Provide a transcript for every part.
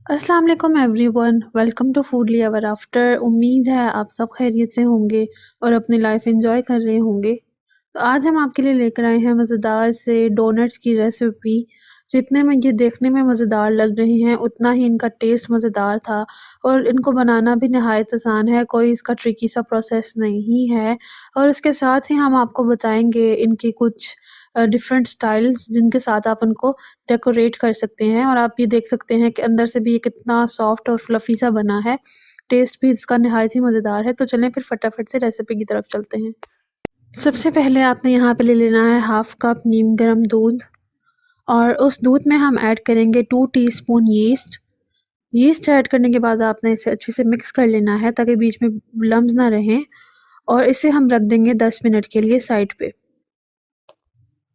अस्सलाम वालेकुम everyone, welcome to Foodly ever after. उम्मीद है आप सब खैरियत से होंगे और अपनी लाइफ एंजॉय कर रहे होंगे। तो आज हम आपके लिए लेकर आए हैं मज़ेदार से डोनट्स की रेसिपी। जितने में ये देखने में मज़ेदार लग रही हैं उतना ही इनका टेस्ट मज़ेदार था और इनको बनाना भी नहायत आसान है, कोई इसका ट्रिकी सा प्रोसेस नहीं है। और इसके साथ ही हम आपको बताएंगे इनकी कुछ डिफरेंट स्टाइल्स जिनके साथ आप उनको डेकोरेट कर सकते हैं। और आप ये देख सकते हैं कि अंदर से भी ये कितना सॉफ्ट और फ्लफ़ी सा बना है। टेस्ट भी इसका निहायत ही मज़ेदार है। तो चलें फिर फटाफट से रेसिपी की तरफ चलते हैं। सबसे पहले आपने यहाँ पे ले लेना है हाफ़ कप नीम गर्म दूध और उस दूध में हम ऐड करेंगे 2 टीस्पून यीस्ट। यीस्ट ऐड करने के बाद आपने इसे अच्छे से मिक्स कर लेना है ताकि बीच में लम्स ना रहें और इसे हम रख देंगे 10 मिनट के लिए साइड पे।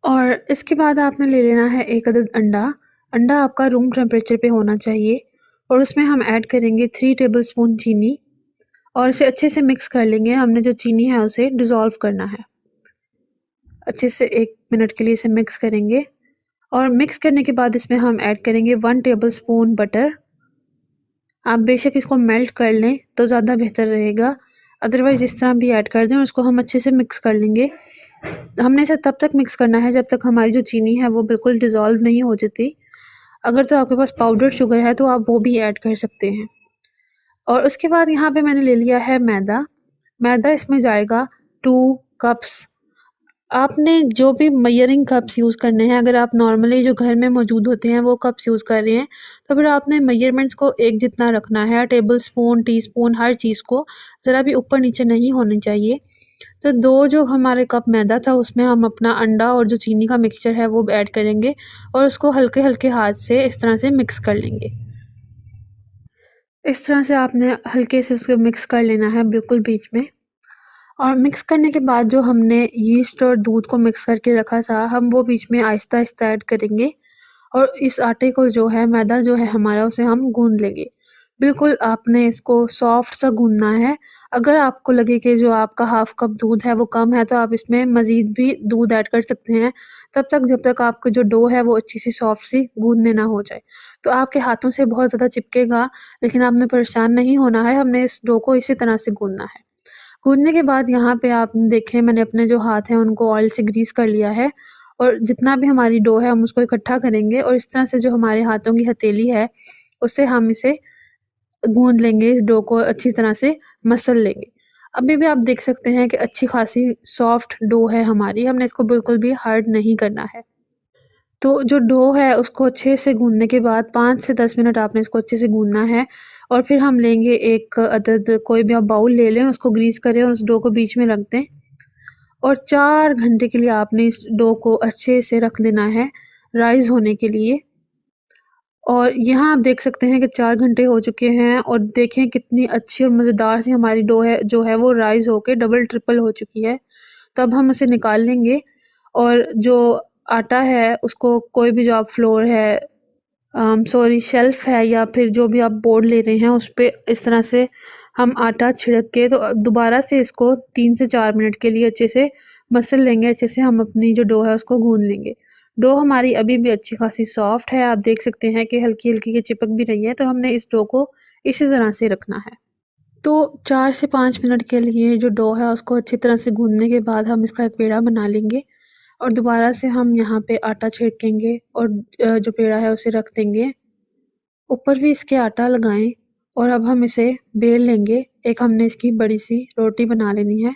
और इसके बाद आपने ले लेना है 1 अदद अंडा। अंडा आपका रूम टेम्परेचर पे होना चाहिए और उसमें हम ऐड करेंगे 3 टेबलस्पून चीनी और इसे अच्छे से मिक्स कर लेंगे। हमने जो चीनी है उसे डिज़ोल्व करना है। अच्छे से 1 मिनट के लिए इसे मिक्स करेंगे और मिक्स करने के बाद इसमें हम ऐड करेंगे 1 टेबलस्पून बटर। आप बेशक इसको मेल्ट कर लें तो ज़्यादा बेहतर रहेगा, अदरवाइज़ इस तरह भी ऐड कर दें और उसको हम अच्छे से मिक्स कर लेंगे। हमने इसे तब तक मिक्स करना है जब तक हमारी जो चीनी है वो बिल्कुल डिज़ोल्व नहीं हो जाती। अगर तो आपके पास पाउडर शुगर है तो आप वो भी ऐड कर सकते हैं। और उसके बाद यहाँ पे मैंने ले लिया है मैदा। मैदा इसमें जाएगा 2 कप्स। आपने जो भी मेजरिंग कप्स यूज़ करने हैं, अगर आप नॉर्मली जो घर में मौजूद होते हैं वो कप्स यूज़ कर रहे हैं तो फिर आपने मेजरमेंट्स को एक जितना रखना है। टेबलस्पून, टीस्पून हर चीज़ को ज़रा भी ऊपर नीचे नहीं होनी चाहिए। तो 2 जो हमारे कप मैदा था उसमें हम अपना अंडा और जो चीनी का मिक्सचर है वो ऐड करेंगे और उसको हल्के-हल्के हाथ से इस तरह से मिक्स कर लेंगे। इस तरह से आपने हल्के से उसको मिक्स कर लेना है बिल्कुल बीच में। और मिक्स करने के बाद जो हमने यीस्ट और दूध को मिक्स करके रखा था, हम वो बीच में आहिस्ता-आहिस्ता ऐड करेंगे और इस आटे को जो है मैदा जो है हमारा उसे हम गूँध लेंगे। बिल्कुल आपने इसको सॉफ्ट सा गूँधना है। अगर आपको लगे कि जो आपका हाफ़ कप दूध है वो कम है तो आप इसमें मज़ीद भी दूध ऐड कर सकते हैं, तब तक जब तक आपका जो डो है वो अच्छी सी सॉफ्ट सी गूँधने ना हो जाए। तो आपके हाथों से बहुत ज़्यादा चिपकेगा, लेकिन आपने परेशान नहीं होना है, हमने इस डो को इसी तरह से गूँधना है। गूँथने के बाद यहाँ पे आप देखें मैंने अपने जो हाथ हैं उनको ऑयल से ग्रीस कर लिया है और जितना भी हमारी डो है हम उसको इकट्ठा करेंगे और इस तरह से जो हमारे हाथों की हथेली है उससे हम इसे गूँध लेंगे, इस डो को अच्छी तरह से मसल लेंगे। अभी भी आप देख सकते हैं कि अच्छी खासी सॉफ्ट डो है हमारी, हमने इसको बिल्कुल भी हार्ड नहीं करना है। तो जो डो है उसको अच्छे से गूँधने के बाद 5 से 10 मिनट आपने इसको अच्छे से गूँधना है और फिर हम लेंगे एक अदद कोई भी आप बाउल ले लें, उसको ग्रीस करें और उस डो को बीच में रख दें और 4 घंटे के लिए आपने इस डो को अच्छे से रख देना है राइज़ होने के लिए। और यहाँ आप देख सकते हैं कि 4 घंटे हो चुके हैं और देखें कितनी अच्छी और मज़ेदार सी हमारी डो है जो है वो राइज़ होके डबल ट्रिपल हो चुकी है। तब हम उसे निकाल लेंगे और जो आटा है उसको कोई भी जो आप फ्लोर है सॉरी शेल्फ़ है या फिर जो भी आप बोर्ड ले रहे हैं उस पे इस तरह से हम आटा छिड़क के तो दोबारा से इसको 3 से 4 मिनट के लिए अच्छे से मसल लेंगे। अच्छे से हम अपनी जो डो है उसको गूँध लेंगे। डो हमारी अभी भी अच्छी खासी सॉफ्ट है, आप देख सकते हैं कि हल्की-हल्की ये चिपक भी रही है, तो हमने इस डो को इसी तरह से रखना है। तो 4 से 5 मिनट के लिए जो डो है उसको अच्छी तरह से गूँधने के बाद हम इसका एक पेड़ा बना लेंगे और दोबारा से हम यहाँ पे आटा छिड़केंगे और जो पेड़ा है उसे रख देंगे। ऊपर भी इसके आटा लगाएँ और अब हम इसे बेल लेंगे। एक हमने इसकी बड़ी-सी रोटी बना लेनी है।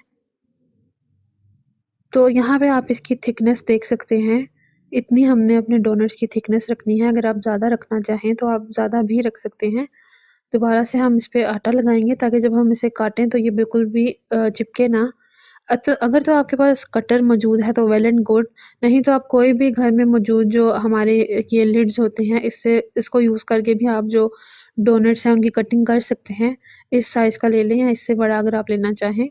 तो यहाँ पे आप इसकी थिकनेस देख सकते हैं। इतनी हमने अपने डोनट्स की थिकनेस रखनी है। अगर आप ज़्यादा रखना चाहें तो आप ज़्यादा भी रख सकते हैं। दोबारा से हम इस पे आटा लगाएँगे ताकि जब हम इसे काटें तो ये बिल्कुल भी चिपके ना। अगर तो आपके पास कटर मौजूद है तो वेल एंड गुड, नहीं तो आप कोई भी घर में मौजूद जो हमारे ये लिड्स होते हैं इससे इसको यूज़ करके भी आप जो डोनट्स हैं उनकी कटिंग कर सकते हैं। इस साइज़ का ले लें या इससे बड़ा अगर आप लेना चाहें।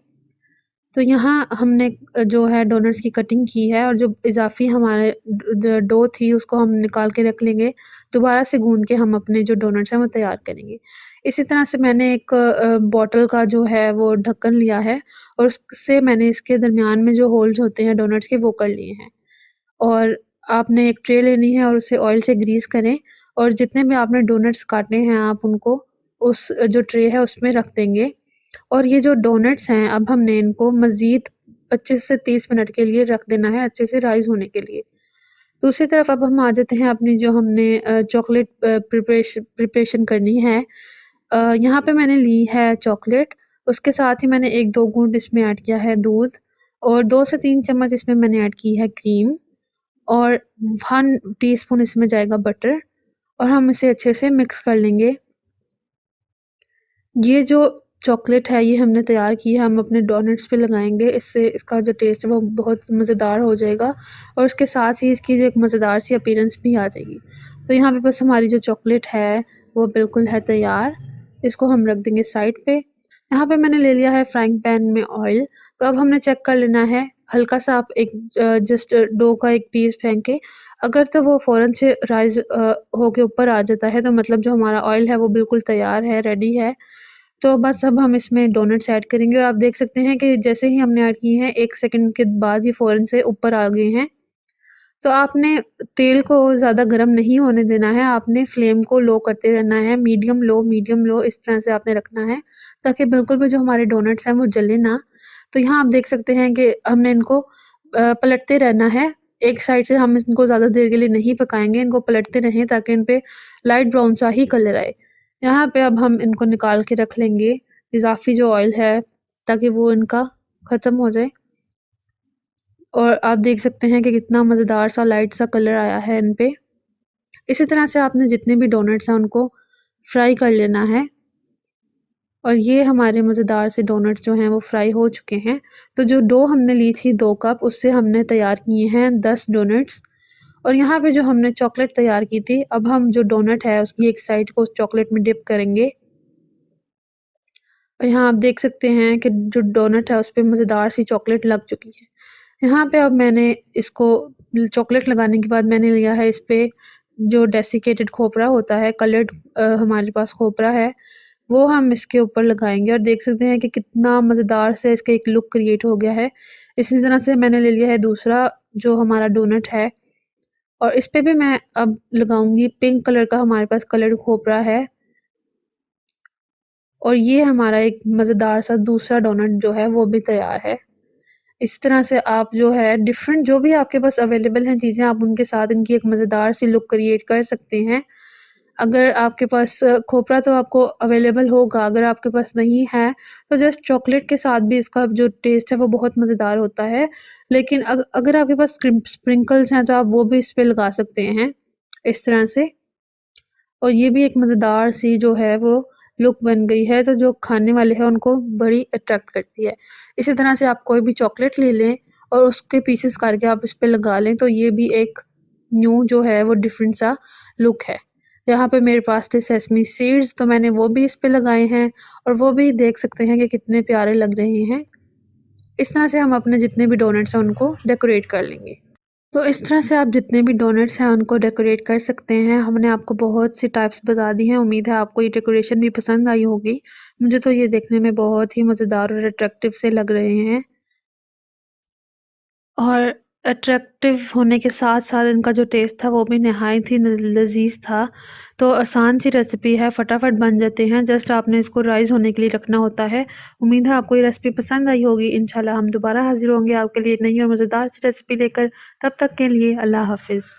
तो यहाँ हमने जो है डोनट्स की कटिंग की है और जो इज़ाफ़ी हमारे डो थी उसको हम निकाल के रख लेंगे। दोबारा से गूँध के हम अपने जो डोनट्स हैं वो तैयार करेंगे। इसी तरह से मैंने एक बॉटल का जो है वो ढक्कन लिया है और उससे मैंने इसके दरमियान में जो होल्स होते हैं डोनट्स के वो कर लिए हैं। और आपने एक ट्रे लेनी है और उसे ऑयल से ग्रीस करें और जितने भी आपने डोनट्स काटने हैं आप उनको उस जो ट्रे है उसमें रख देंगे। और ये जो डोनट्स हैं अब हमने इनको मज़ीद 25 से 30 मिनट के लिए रख देना है अच्छे से राइज़ होने के लिए। दूसरी तरफ अब हम आ जाते हैं अपनी जो हमने चॉकलेट प्रिपरेशन करनी है। यहाँ पे मैंने ली है चॉकलेट, उसके साथ ही मैंने 1-2 घूँट इसमें ऐड किया है दूध और 2 से 3 चम्मच इसमें मैंने ऐड की है क्रीम और 1 टीस्पून इसमें जाएगा बटर और हम इसे अच्छे से मिक्स कर लेंगे। ये जो चॉकलेट है ये हमने तैयार की है, हम अपने डोनट्स पे लगाएँगे, इससे इसका जो टेस्ट है वो बहुत मज़ेदार हो जाएगा और उसके साथ ही इसकी जो एक मज़ेदार सी अपीयरेंस भी आ जाएगी। तो यहाँ पे बस हमारी जो चॉकलेट है वो बिल्कुल है तैयार, इसको हम रख देंगे साइड पे। यहाँ पे मैंने ले लिया है फ्राइंग पैन में ऑयल, तो अब हमने चेक कर लेना है हल्का सा आप एक जस्ट डो का एक पीस फेंक के अगर तो वो फ़ौरन से राइज़ होके ऊपर आ जाता है तो मतलब जो हमारा ऑयल है वो बिल्कुल तैयार है, रेडी है। तो बस अब हम इसमें डोनट्स ऐड करेंगे और आप देख सकते हैं कि जैसे ही हमने ऐड किए हैं 1 सेकंड के बाद ये फ़ौरन से ऊपर आ गए हैं। तो आपने तेल को ज़्यादा गर्म नहीं होने देना है, आपने फ्लेम को लो करते रहना है, मीडियम लो इस तरह से आपने रखना है, ताकि बिल्कुल भी जो हमारे डोनट्स हैं वो जले ना। तो यहाँ आप देख सकते हैं कि हमने इनको पलटते रहना है, एक साइड से हम इनको ज़्यादा देर के लिए नहीं पकाएँगे, इनको पलटते रहें ताकि इन पे लाइट ब्राउन सा ही कलर आए। यहाँ पे अब हम इनको निकाल के रख लेंगे, इज़ाफ़ी जो ऑयल है, ताकि वो इनका ख़त्म हो जाए। और आप देख सकते हैं कि कितना मज़ेदार सा लाइट सा कलर आया है इन पे। इसी तरह से आपने जितने भी डोनट्स हैं उनको फ्राई कर लेना है। और ये हमारे मज़ेदार से डोनट्स जो हैं वो फ्राई हो चुके हैं। तो जो डो हमने ली थी 2 कप उससे हमने तैयार किए हैं 10 डोनट्स। और यहाँ पे जो हमने चॉकलेट तैयार की थी, अब हम जो डोनट है उसकी एक साइड को उस चॉकलेट में डिप करेंगे। और यहाँ आप देख सकते हैं कि जो डोनट है उस पे मज़ेदार सी चॉकलेट लग चुकी है। यहाँ पे अब मैंने इसको चॉकलेट लगाने के बाद मैंने लिया है इस पे जो डेसिकेटेड खोपरा होता है, कलर्ड हमारे पास खोपरा है, वो हम इसके ऊपर लगाएँगे और देख सकते हैं कि कितना मज़ेदार से इसका एक लुक क्रिएट हो गया है। इसी तरह से मैंने ले लिया है दूसरा जो हमारा डोनट है और इस पे भी मैं अब लगाऊँगी पिंक कलर का हमारे पास कलर्ड खोपरा है। और ये हमारा एक मज़ेदार सा दूसरा डोनट जो है वो भी तैयार है। इस तरह से आप जो है डिफ़रेंट जो भी आपके पास अवेलेबल हैं चीज़ें आप उनके साथ इनकी एक मज़ेदार सी लुक क्रिएट कर सकते हैं। अगर आपके पास खोपरा तो आपको अवेलेबल होगा, अगर आपके पास नहीं है तो जस्ट चॉकलेट के साथ भी इसका जो टेस्ट है वो बहुत मज़ेदार होता है। लेकिन अगर आपके पास स्प्रिंकल्स हैं तो आप वो भी इस पे लगा सकते हैं, इस तरह से। और ये भी एक मज़ेदार सी जो है वो लुक बन गई है, तो जो खाने वाले हैं उनको बड़ी अट्रैक्ट करती है। इसी तरह से आप कोई भी चॉकलेट ले लें और उसके पीसेस करके आप इस पे लगा लें, तो ये भी एक न्यू जो है वो डिफरेंट सा लुक है। यहाँ पे मेरे पास थे सेसमी सीड्स, तो मैंने वो भी इस पे लगाए हैं और वो भी देख सकते हैं कि कितने प्यारे लग रहे हैं। इस तरह से हम अपने जितने भी डोनट्स हैं उनको डेकोरेट कर लेंगे। तो इस तरह से आप जितने भी डोनट्स हैं उनको डेकोरेट कर सकते हैं। हमने आपको बहुत सी टाइप्स बता दी हैं, उम्मीद है आपको ये डेकोरेशन भी पसंद आई होगी। मुझे तो ये देखने में बहुत ही मज़ेदार और अट्रैक्टिव से लग रहे हैं और अट्रैक्टिव होने के साथ-साथ इनका जो टेस्ट था वो भी नहायत ही लज़ीज़ था। तो आसान सी रेसिपी है, फटाफट बन जाते हैं, जस्ट आपने इसको राइज़ होने के लिए रखना होता है। उम्मीद है आपको ये रेसिपी पसंद आई होगी। इंशाल्लाह हम दोबारा हाज़िर होंगे आपके लिए एक नई और मज़ेदार सी रेसिपी लेकर। तब तक के लिए अल्लाह हाफ़िज़।